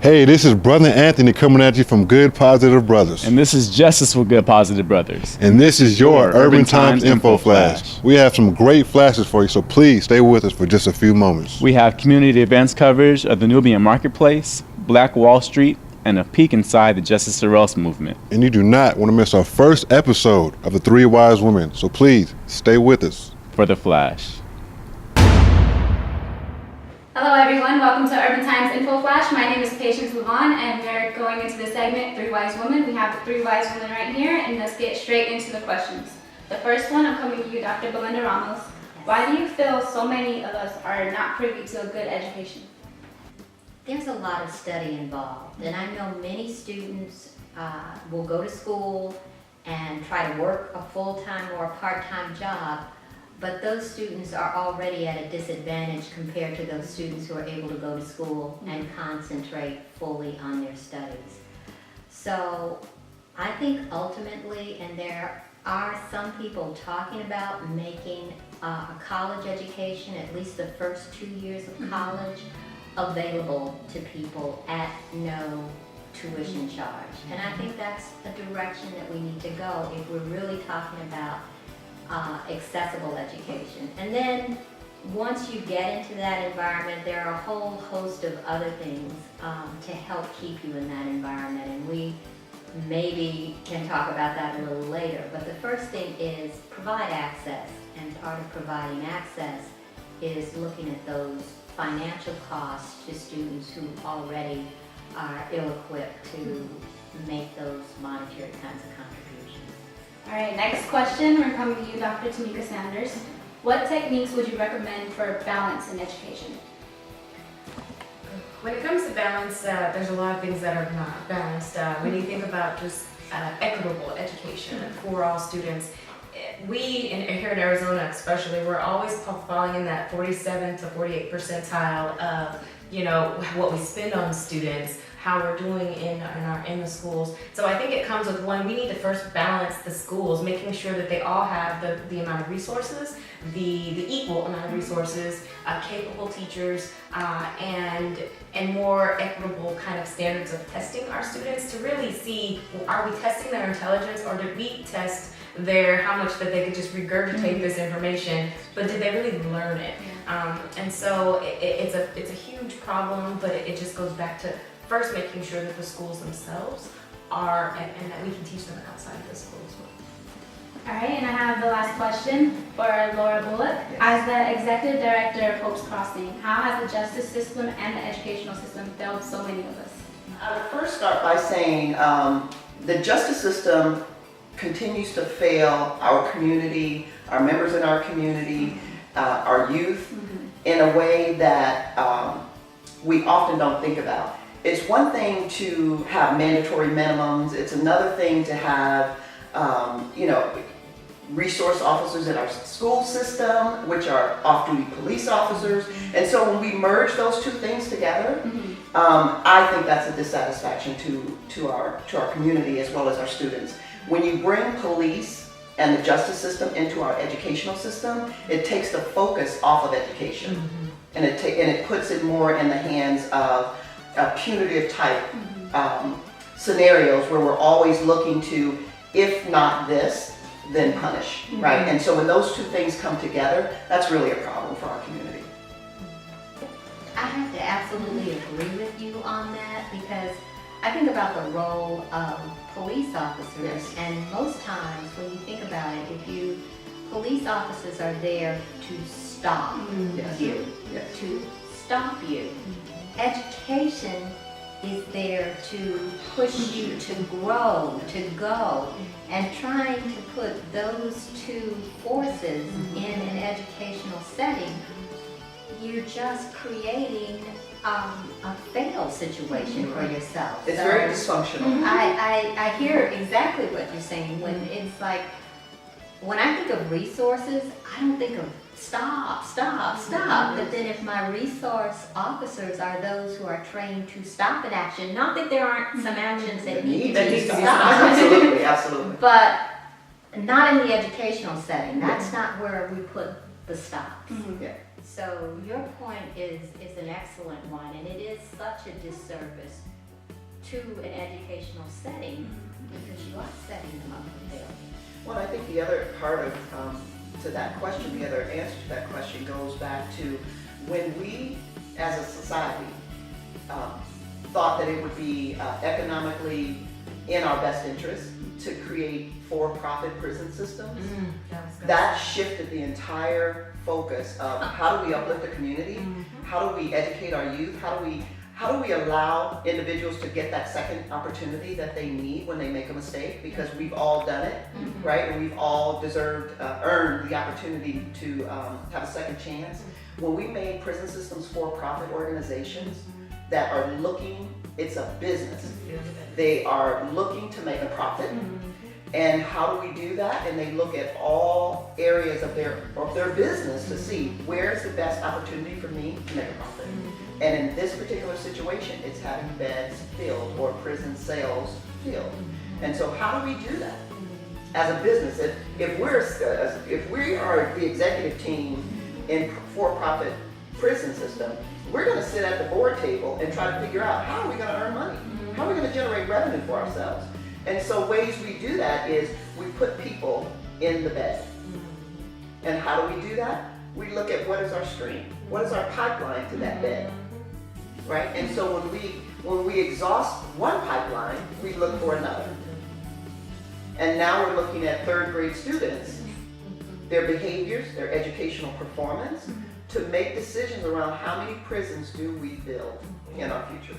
Hey, this is Brother Anthony coming at you from Good Positive Brothers. And this is Justice with Good Positive Brothers. And this is your Urban Times Info Flash. We have some great flashes for you, so please stay with us for just a few moments. We have community events coverage of the Nubian Marketplace, Black Wall Street, and a peek inside the Justice or Else movement. And you do not want to miss our first episode of The Three Wise Women, so please stay with us. For the Flash. Hello everyone, welcome to Urban Times Info Flash. My name is Patience Levon and we're going into the segment Three Wise Women. We have the three wise women right here and let's get straight into the questions. The first one, I'm coming to you, Dr. Belinda Ramos. Why do you feel so many of us are not privy to a good education? There's a lot of study involved, and I know many students will go to school and try to work a full-time or a part-time job, but those students are already at a disadvantage compared to those students who are able to go to school and concentrate fully on their studies. So I think ultimately, and there are some people talking about making a college education, at least the first 2 years of college, available to people at no tuition charge. And I think that's a direction that we need to go if we're really talking about accessible education. And then once you get into that environment, there are a whole host of other things to help keep you in that environment. And we maybe can talk about that a little later. But the first thing is provide access. And part of providing access is looking at those financial costs to students who already are ill-equipped to make those monetary kinds of contributions. All right, next question, we're coming to you, Dr. Tamika Sanders. What techniques would you recommend for balance in education? When it comes to balance, there's a lot of things that are not balanced. When you think about just equitable education for all students, we here in Arizona especially, we're always falling in that 47 to 48 percentile of, you know, what we spend on students, how we're doing in the schools. So I think it comes with one, we need to first balance the schools, making sure that they all have the amount of resources, the equal amount of resources, capable teachers, and more equitable kind of standards of testing our students to really see, are we testing their intelligence, or did we test how much that they could just regurgitate this information, but did they really learn it? And so it's a huge problem, but it just goes back to first making sure that the schools themselves are, and that we can teach them outside of the school as well. All right, and I have the last question for Laura Bullock. Yes. As the Executive Director of Hope's Crossing, how has the justice system and the educational system failed so many of us? I would first start by saying the justice system continues to fail our community, our members in our community, our youth, in a way that we often don't think about. It's one thing to have mandatory minimums. It's another thing to have, resource officers in our school system, which are off-duty police officers. And so when we merge those two things together, I think that's a dissatisfaction to our community as well as our students. When you bring police and the justice system into our educational system, it takes the focus off of education, and it puts it more in the hands of punitive type scenarios where we're always looking to, if not this, then punish, right? And so when those two things come together, that's really a problem for our community. I have to absolutely agree with you on that, because I think about the role of police officers, yes. And most times when you think about it, police officers are there to stop you, Yes. to stop you. Education is there to push you to grow, to go, and trying to put those two forces in an educational setting, you're just creating a fatal situation for yourself. It's very dysfunctional. I hear exactly what you're saying. When it's like, when I think of resources, I don't think of stop. But then if my resource officers are those who are trained to stop an action, not that there aren't some actions that need to be stopped. Absolutely. But not in the educational setting. That's not where we put the stops. Yeah. So your point is an excellent one, and it is such a disservice to an educational setting because you are setting them up for failure. Well, I think the other part of, to that question, the other answer to that question goes back to when we, as a society, thought that it would be economically in our best interest to create for-profit prison systems. That shifted the entire focus of how do we uplift the community, how do we educate our youth, how do we allow individuals to get that second opportunity that they need when they make a mistake, because we've all done it, right? And we've all earned the opportunity to have a second chance. When we made prison systems for-profit organizations that are looking, it's a business. They are looking to make a profit. And how do we do that? And they look at all areas of their business to see where's the best opportunity for me to make a profit. And in this particular situation, it's having beds filled or prison cells filled. And so how do we do that as a business? If we are the executive team in for-profit prison system, we're going to sit at the board table and try to figure out how are we going to earn money? How are we going to generate revenue for ourselves? And so ways we do that is we put people in the bed. And how do we do that? We look at what is our stream, what is our pipeline to that bed, right? And so when we exhaust one pipeline, we look for another. And now we're looking at third grade students, their behaviors, their educational performance, to make decisions around how many prisons do we build in our future.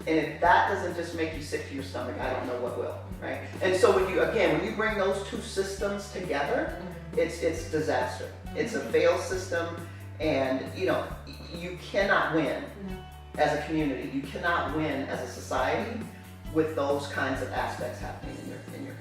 And if that doesn't just make you sick to your stomach, I don't know what will, right? And so when you bring those two systems together, it's disaster. It's a failed system, and you cannot win as a community. You cannot win as a society with those kinds of aspects happening in your community.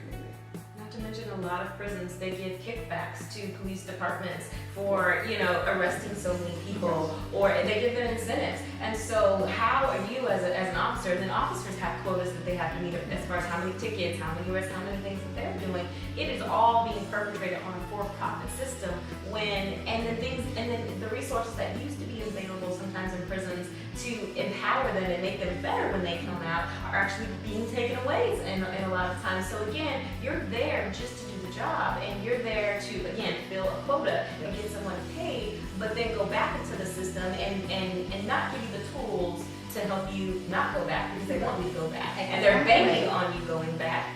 Not to mention, a lot of prisons, they give kickbacks to police departments for, arresting so many people, or they give them incentives. And so how are you as an officer, and then officers have quotas that they have to meet as far as how many tickets, how many arrests, how many things that they're doing. It is all being perpetrated on a for-profit system and then the resources that used to be available sometimes in prisons to empower them and make them better when they come out are actually being taken away in a lot of times. So again, you're there just to do the job, and you're there to, again, fill a quota and get someone paid, but then go back into the system and not give you the tools to help you not go back, because they want you to go back. And they're banking on you going back,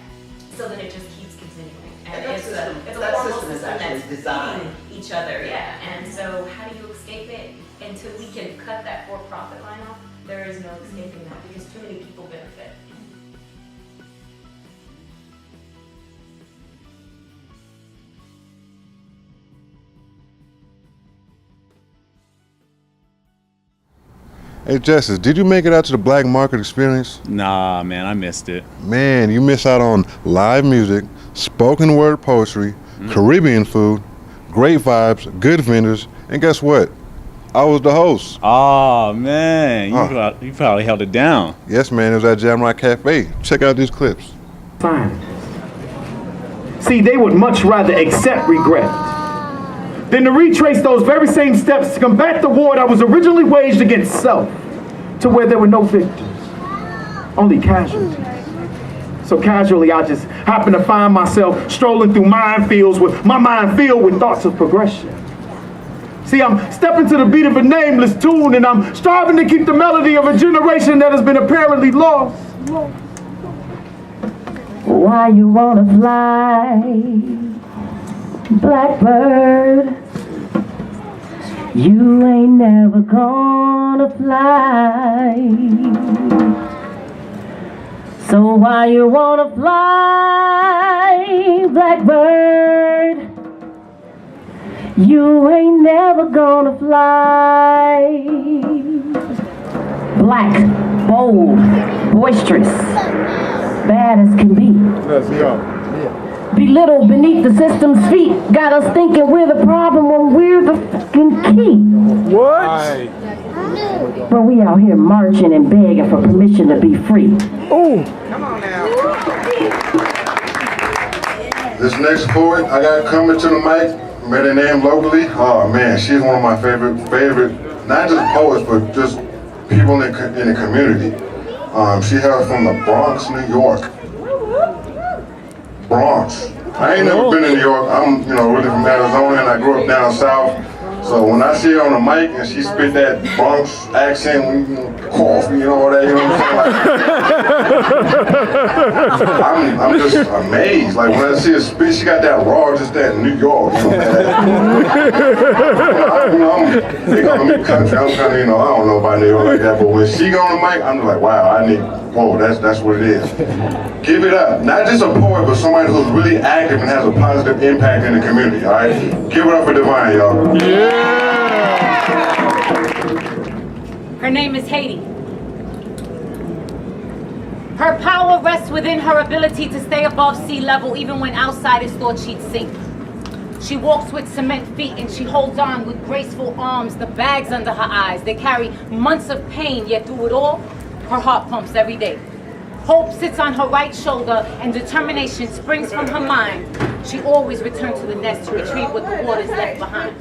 so then it just keeps continuing. And it's a horrible system that's feeding each other, yeah. And so how do you escape it? Until we can cut that for-profit line off, there is no escaping that, because too many people benefit. Hey Justice, did you make it out to the black market experience? Nah, man, I missed it. Man, you miss out on live music, spoken word poetry, Caribbean food, great vibes, good vendors, and guess what? I was the host. Oh, man, you probably held it down. Yes, man, it was at Jamrock Cafe. Check out these clips. Fine. See, they would much rather accept regret than to retrace those very same steps to combat the war that was originally waged against self, to where there were no victors, only casualties. So casually, I just happen to find myself strolling through minefields with my mind filled with thoughts of progression. See, I'm stepping to the beat of a nameless tune, and I'm striving to keep the melody of a generation that has been apparently lost. Why you wanna fly, blackbird? You ain't never gonna fly. So why you wanna fly, blackbird? You ain't never gonna fly. Black, bold, boisterous, bad as can be. Let's go. Belittled beneath the system's feet, got us thinking we're the problem when we're the fucking key. What? But we out here marching and begging for permission to be free. Ooh. This next poet I got coming to the mic, met her name locally. Oh man, she's one of my favorite, not just poets, but just people in the community. She hails from the Bronx, New York. Bronx. I ain't never been to New York. I'm, really from Arizona, and I grew up down south. So when I see her on the mic and she spit that Bronx accent, coffee and all that, you know what I'm saying? I'm just amazed. Like when I see her spit, she got that raw, just that New York. I'm in country. I'm kind of, I don't know about New York like that. But when she go on the mic, I'm like, wow, that's what it is. Give it up. Not just a poet, but somebody who's really active and has a positive impact in the community, all right? Give it up for Divine, y'all. Yeah. Her name is Haiti. Her power rests within her ability to stay above sea level even when outsiders thought she'd sink. She walks with cement feet and she holds on with graceful arms, the bags under her eyes. They carry months of pain, yet through it all, her heart pumps every day. Hope sits on her right shoulder and determination springs from her mind. She always returns to the nest to retrieve what the waters left behind.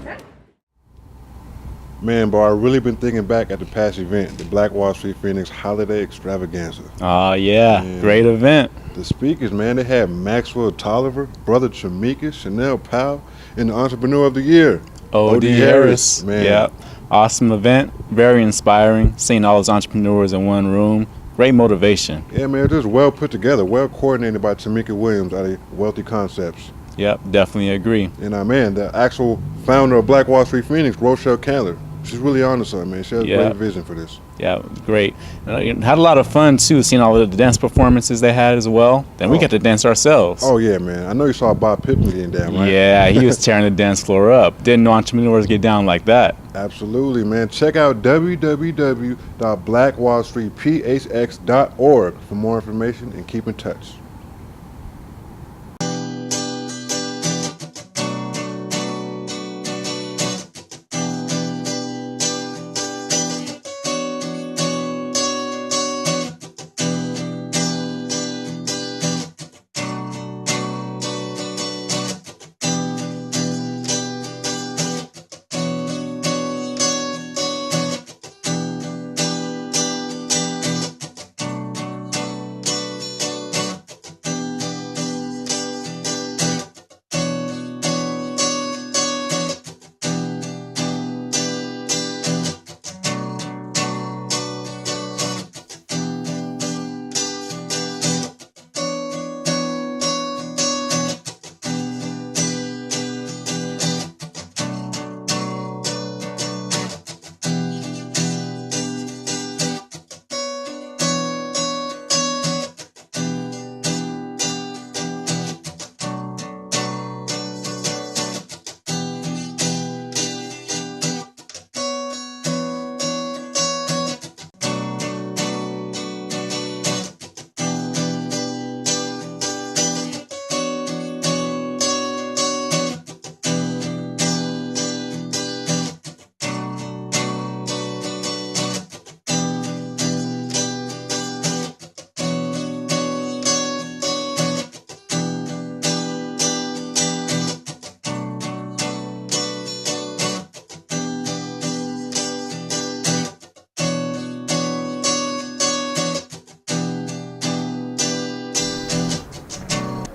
Man, bro, I've really been thinking back at the past event, the Black Wall Street Phoenix Holiday Extravaganza. Oh, yeah. Man, great event. The speakers, man, they had Maxwell Tolliver, Brother Chamika, Chanel Powell, and the Entrepreneur of the Year, O.D. Harris. Man. Yeah. Awesome event. Very inspiring. Seeing all those entrepreneurs in one room. Great motivation. Yeah, man, just well put together, well coordinated by Tamika Williams out of Wealthy Concepts. Yep, definitely agree. And man, the actual founder of Black Wall Street Phoenix, Rochelle Candler, she's really on to something, man. She has a great vision for this. Yeah, great. Had a lot of fun, too, seeing all the dance performances they had as well. Then we got to dance ourselves. Oh, yeah, man. I know you saw Bob Pittman getting down, right? Yeah, he was tearing the dance floor up. Didn't know entrepreneurs get down like that. Absolutely, man. Check out www.blackwallstreetphx.org for more information and keep in touch.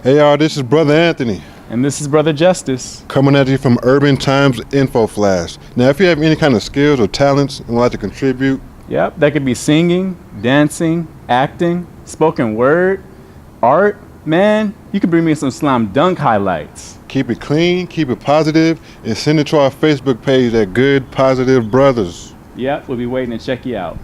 Hey y'all, this is Brother Anthony. And this is Brother Justice. Coming at you from Urban Times Info Flash. Now, if you have any kind of skills or talents and would like to contribute. Yep, that could be singing, dancing, acting, spoken word, art. Man, you could bring me some slam dunk highlights. Keep it clean, keep it positive, and send it to our Facebook page at Good Positive Brothers. Yep, we'll be waiting to check you out.